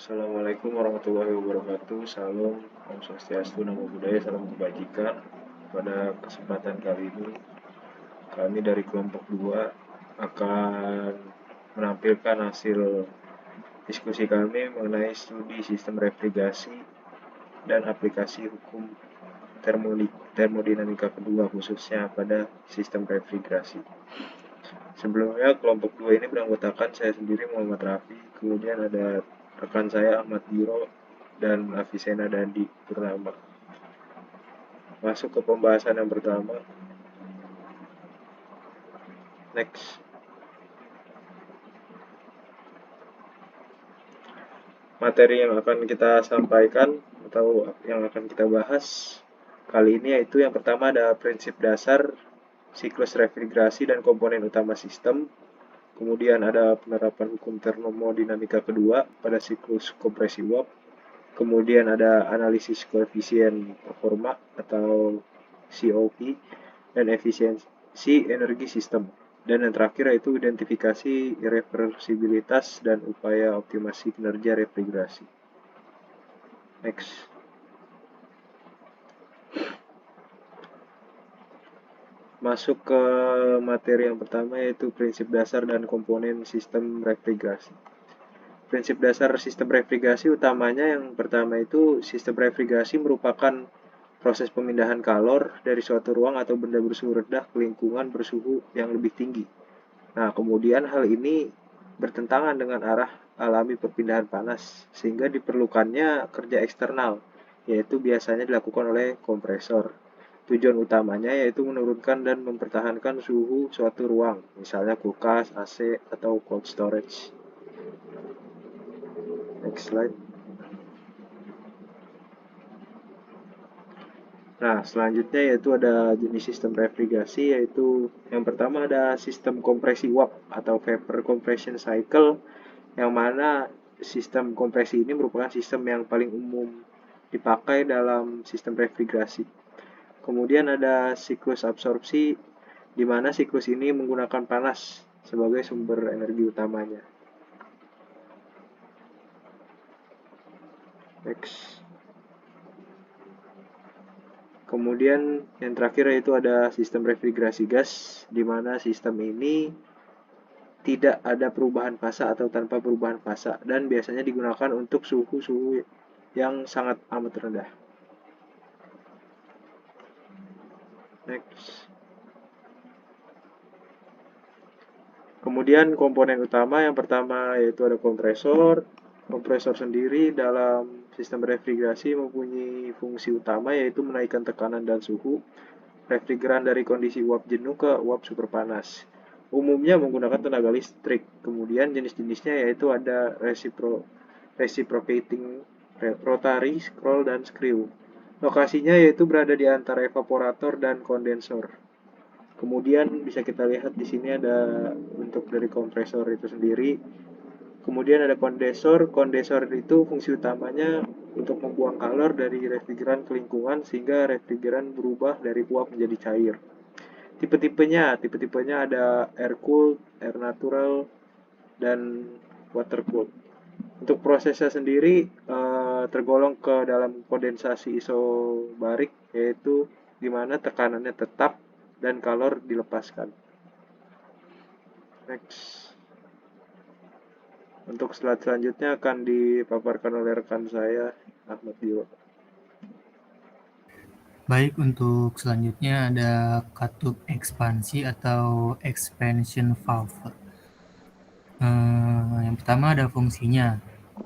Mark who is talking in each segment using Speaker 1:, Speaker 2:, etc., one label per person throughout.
Speaker 1: Assalamualaikum warahmatullahi wabarakatuh. Salam, Om Swastiastu, Namo Buddhaya, salam kebajikan. Pada kesempatan kali ini, kami dari kelompok 2 akan menampilkan hasil diskusi kami mengenai studi sistem refrigerasi dan aplikasi hukum termodinamika kedua, khususnya pada sistem refrigerasi. Sebelumnya, kelompok 2 ini beranggotakan saya sendiri, Muhammad Rafi, kemudian ada rekan saya Ahmad Biro dan Afisena Dandi Purnama. Masuk ke pembahasan yang pertama. Next. Materi yang akan kita sampaikan atau yang akan kita bahas kali ini yaitu yang pertama ada prinsip dasar siklus refrigerasi dan komponen utama sistem. Kemudian ada penerapan hukum termodinamika kedua pada siklus kompresi uap. Kemudian ada analisis koefisien performa atau COP dan efisiensi energi sistem. Dan yang terakhir yaitu identifikasi irreversibilitas dan upaya optimasi kinerja refrigerasi. Next. Masuk ke materi yang pertama yaitu prinsip dasar dan komponen sistem refrigerasi. Prinsip dasar sistem refrigerasi utamanya yang pertama itu sistem refrigerasi merupakan proses pemindahan kalor dari suatu ruang atau benda bersuhu rendah ke lingkungan bersuhu yang lebih tinggi. Nah, kemudian hal ini bertentangan dengan arah alami perpindahan panas, sehingga diperlukannya kerja eksternal, yaitu biasanya dilakukan oleh kompresor. Tujuan utamanya yaitu menurunkan dan mempertahankan suhu suatu ruang, misalnya kulkas, AC, atau cold storage. Next slide. Nah, selanjutnya yaitu ada jenis sistem refrigerasi, yaitu yang pertama ada sistem kompresi uap atau vapor compression cycle, yang mana sistem kompresi ini merupakan sistem yang paling umum dipakai dalam sistem refrigerasi. Kemudian ada siklus absorpsi, di mana siklus ini menggunakan panas sebagai sumber energi utamanya. Next. Kemudian yang terakhir yaitu ada sistem refrigerasi gas, di mana sistem ini tidak ada perubahan fasa atau tanpa perubahan fasa dan biasanya digunakan untuk suhu-suhu yang sangat amat rendah. Next. Kemudian komponen utama yang pertama yaitu ada kompresor. Kompresor sendiri dalam sistem refrigerasi mempunyai fungsi utama yaitu menaikkan tekanan dan suhu refrigeran dari kondisi uap jenuh ke uap super panas. Umumnya menggunakan tenaga listrik. Kemudian jenis-jenisnya yaitu ada reciprocating, rotary, scroll, dan screw. Lokasinya yaitu berada di antara evaporator dan kondensor. Kemudian bisa kita lihat di sini ada bentuk dari kompresor itu sendiri. Kemudian ada kondensor. Kondensor itu fungsi utamanya untuk membuang kalor dari refrigeran ke lingkungan sehingga refrigeran berubah dari uap menjadi cair. Tipe-tipenya ada air cooled, air natural, dan water cooled. Untuk prosesnya sendiri tergolong ke dalam kondensasi isobarik, yaitu di mana tekanannya tetap dan kalor dilepaskan. Next. Untuk slide selanjutnya akan dipaparkan oleh rekan saya, Ahmad Biro.
Speaker 2: Baik, untuk selanjutnya ada katup ekspansi atau expansion valve. Yang pertama ada fungsinya.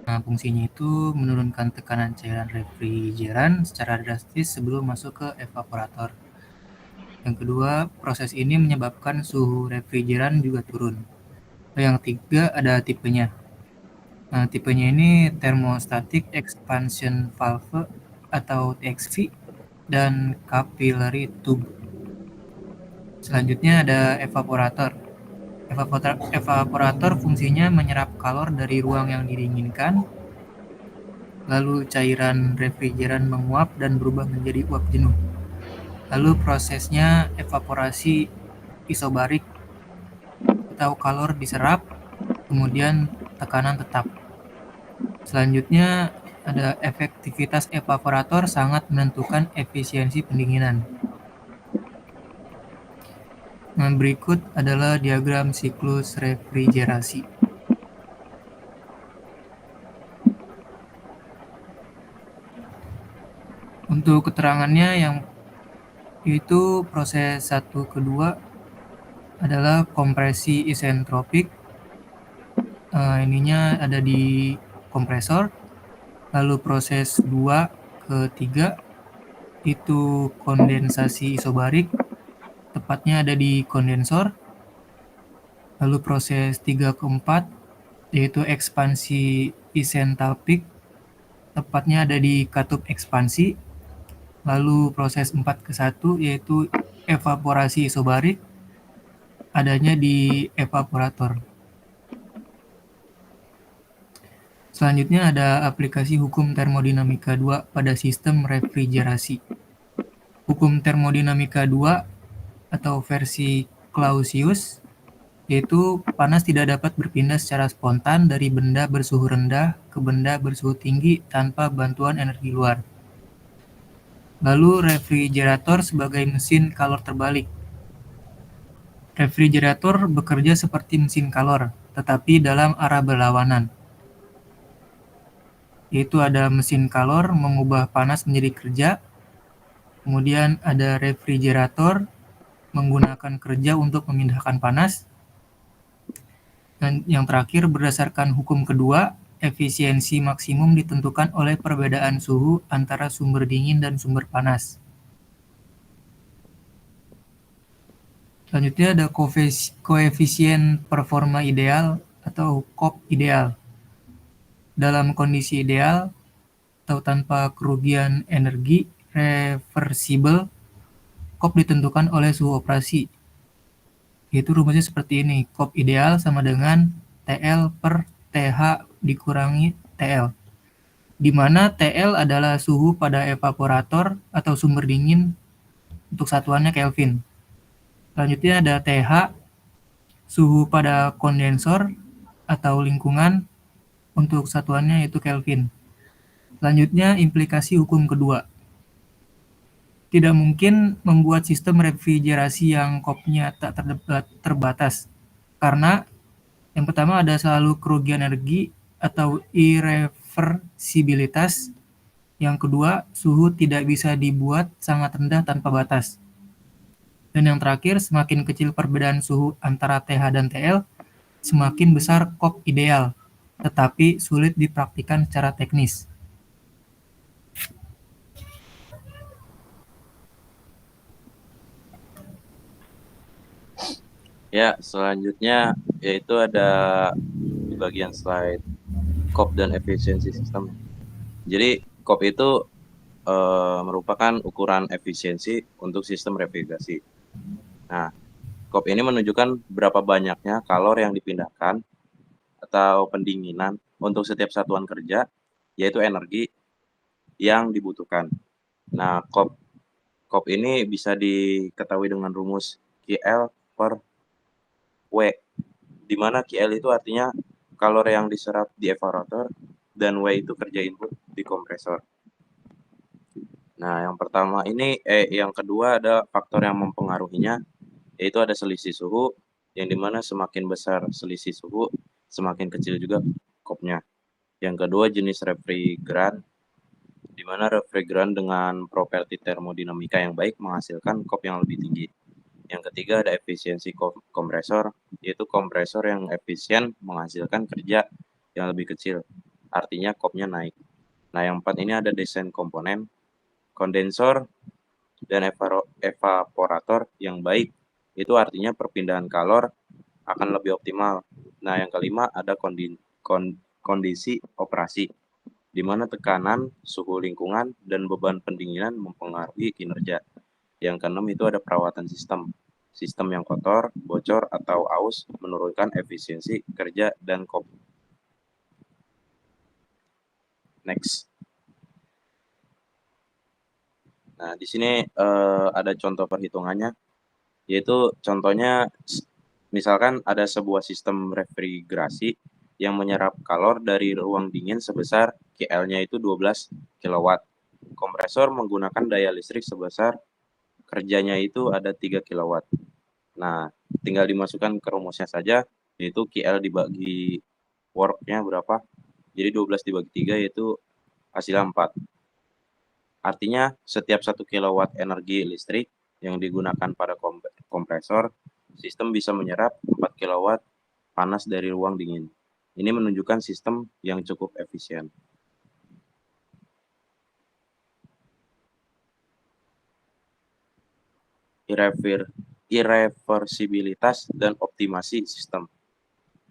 Speaker 2: Nah, fungsinya itu menurunkan tekanan cairan refrigeran secara drastis sebelum masuk ke evaporator. Yang kedua, proses ini menyebabkan suhu refrigeran juga turun. Yang ketiga ada tipenya. Nah, tipenya ini thermostatic expansion valve atau TXV dan capillary tube. Selanjutnya ada evaporator. Evaporator fungsinya menyerap kalor dari ruang yang didinginkan, lalu cairan refrigeran menguap dan berubah menjadi uap jenuh. Lalu prosesnya evaporasi isobarik atau kalor diserap, kemudian tekanan tetap. Selanjutnya ada efektivitas evaporator sangat menentukan efisiensi pendinginan. Nah, berikut adalah diagram siklus refrigerasi. Untuk keterangannya yang itu proses 1 kedua adalah kompresi isentropik. Ininya ada di kompresor. Lalu proses 2 ke 3 itu kondensasi isobarik, tepatnya ada di kondensor. Lalu proses 3 ke 4 yaitu ekspansi isentalpik, tepatnya ada di katup ekspansi. Lalu proses 4 ke 1 yaitu evaporasi isobarik, adanya di evaporator. Selanjutnya ada aplikasi hukum termodinamika 2 pada sistem refrigerasi. Hukum termodinamika 2 atau versi Clausius yaitu panas tidak dapat berpindah secara spontan dari benda bersuhu rendah ke benda bersuhu tinggi tanpa bantuan energi luar. Lalu refrigerator sebagai mesin kalor terbalik. Refrigerator bekerja seperti mesin kalor, tetapi dalam arah berlawanan. Yaitu ada mesin kalor mengubah panas menjadi kerja, kemudian ada refrigerator menggunakan kerja untuk memindahkan panas, dan yang terakhir berdasarkan hukum kedua, efisiensi maksimum ditentukan oleh perbedaan suhu antara sumber dingin dan sumber panas. Selanjutnya ada koefisien performa ideal atau COP ideal. Dalam kondisi ideal atau tanpa kerugian energi reversible, COP ditentukan oleh suhu operasi. Yaitu rumusnya seperti ini, COP ideal sama dengan TL per TH dikurangi TL. Di mana TL adalah suhu pada evaporator atau sumber dingin, untuk satuannya Kelvin. Selanjutnya ada TH, suhu pada kondensor atau lingkungan, untuk satuannya yaitu Kelvin. Selanjutnya implikasi hukum kedua. Tidak mungkin membuat sistem refrigerasi yang COP-nya tak terbatas, karena yang pertama ada selalu kerugian energi atau irreversibilitas. Yang kedua, suhu tidak bisa dibuat sangat rendah tanpa batas. Dan yang terakhir, semakin kecil perbedaan suhu antara TH dan TL, semakin besar COP ideal, tetapi sulit dipraktikkan secara teknis.
Speaker 3: Ya, selanjutnya yaitu ada di bagian slide COP dan efisiensi sistem. Jadi COP itu merupakan ukuran efisiensi untuk sistem refrigerasi. Nah, COP ini menunjukkan berapa banyaknya kalor yang dipindahkan atau pendinginan untuk setiap satuan kerja, yaitu energi yang dibutuhkan. Nah, COP ini bisa diketahui dengan rumus QL per W, di mana QL itu artinya kalor yang diserap di evaporator dan W itu kerja input di kompresor. Nah, yang kedua ada faktor yang mempengaruhinya, yaitu ada selisih suhu, yang dimana semakin besar selisih suhu, semakin kecil juga COP-nya. Yang kedua jenis refrigeran, di mana refrigeran dengan properti termodinamika yang baik menghasilkan COP yang lebih tinggi. Yang ketiga ada efisiensi kompresor, yaitu kompresor yang efisien menghasilkan kerja yang lebih kecil, artinya COP-nya naik. Nah, yang keempat ini ada desain komponen, kondensor, dan evaporator yang baik, itu artinya perpindahan kalor akan lebih optimal. Nah, yang kelima ada kondisi operasi, di mana tekanan, suhu lingkungan, dan beban pendinginan mempengaruhi kinerja. Yang keenam itu ada perawatan sistem. Sistem yang kotor, bocor, atau aus menurunkan efisiensi kerja dan COP. Next. Nah, di sini ada contoh perhitungannya, yaitu contohnya misalkan ada sebuah sistem refrigerasi yang menyerap kalor dari ruang dingin sebesar KL-nya itu 12 kW. Kompresor menggunakan daya listrik sebesar kerjanya itu ada 3 kW. Nah, tinggal dimasukkan ke rumusnya saja, yaitu KL dibagi work-nya berapa. Jadi 12 dibagi 3 yaitu hasilnya 4. Artinya setiap 1 kW energi listrik yang digunakan pada kompresor, sistem bisa menyerap 4 kW panas dari ruang dingin. Ini menunjukkan sistem yang cukup efisien. Irreversibilitas dan optimasi sistem.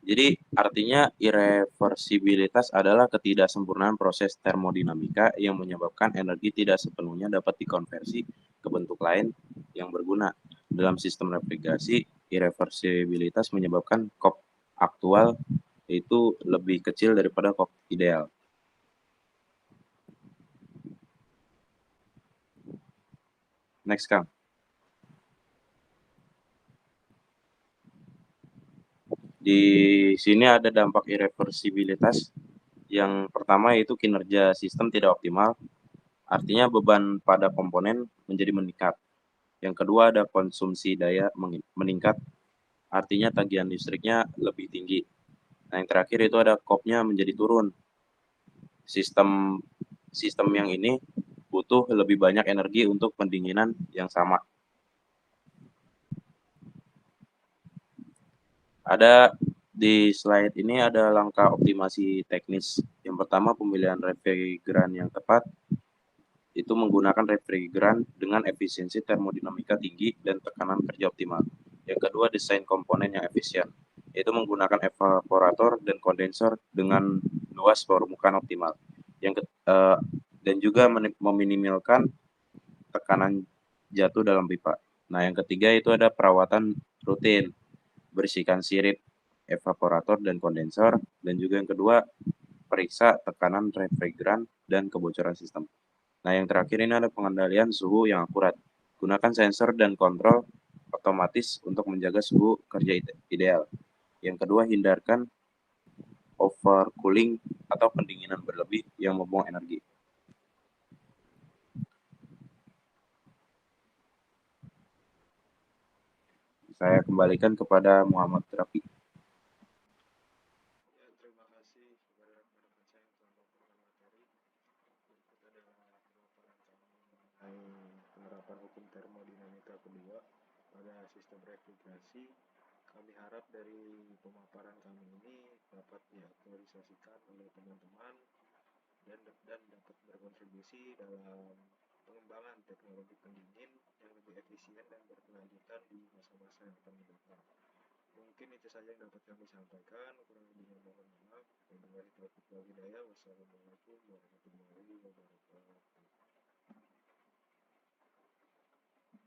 Speaker 3: Jadi artinya irreversibilitas adalah ketidaksempurnaan proses termodinamika yang menyebabkan energi tidak sepenuhnya dapat dikonversi ke bentuk lain yang berguna. Dalam sistem refrigerasi, irreversibilitas menyebabkan kop aktual itu lebih kecil daripada kop ideal. Next, Kang. Di sini ada dampak irreversibilitas. Yang pertama yaitu kinerja sistem tidak optimal, artinya beban pada komponen menjadi meningkat. Yang kedua ada konsumsi daya meningkat, artinya tagihan listriknya lebih tinggi. Nah, yang terakhir itu ada kopnya menjadi turun. Sistem yang ini butuh lebih banyak energi untuk pendinginan yang sama. Ada di slide ini ada langkah optimasi teknis. Yang pertama pemilihan refrigeran yang tepat, itu menggunakan refrigeran dengan efisiensi termodinamika tinggi dan tekanan kerja optimal. Yang kedua, desain komponen yang efisien, yaitu menggunakan evaporator dan kondensor dengan luas permukaan optimal. Dan juga meminimalkan tekanan jatuh dalam pipa. Nah, yang ketiga itu ada perawatan rutin, bersihkan sirip evaporator dan kondensor, dan juga yang kedua, periksa tekanan refrigeran dan kebocoran sistem. Nah, yang terakhir ini ada pengendalian suhu yang akurat. Gunakan sensor dan kontrol otomatis untuk menjaga suhu kerja ideal. Yang kedua, hindarkan overcooling atau pendinginan berlebih yang membuang energi. Saya kembalikan kepada Muhammad Rafi.
Speaker 1: Terima kasih kepada rekan-rekan saya yang telah melaporkan materi. Berikut adalah pemaparan kami mengenai penerapan hukum termodinamika kedua pada sistem refrigerasi. Kami harap dari pemaparan kami ini dapat diaktualisasikan oleh teman-teman dan dapat berkontribusi dalam pengembangan teknologi pendingin yang lebih efisien dan berkelanjutan di masa-masa yang akan mendatang. Mungkin itu saja yang dapat kami sampaikan. Kurang lebihnya mohon maaf. Wabillahi taufiq wal hidayah. Wassalamualaikum warahmatullahi wabarakatuh.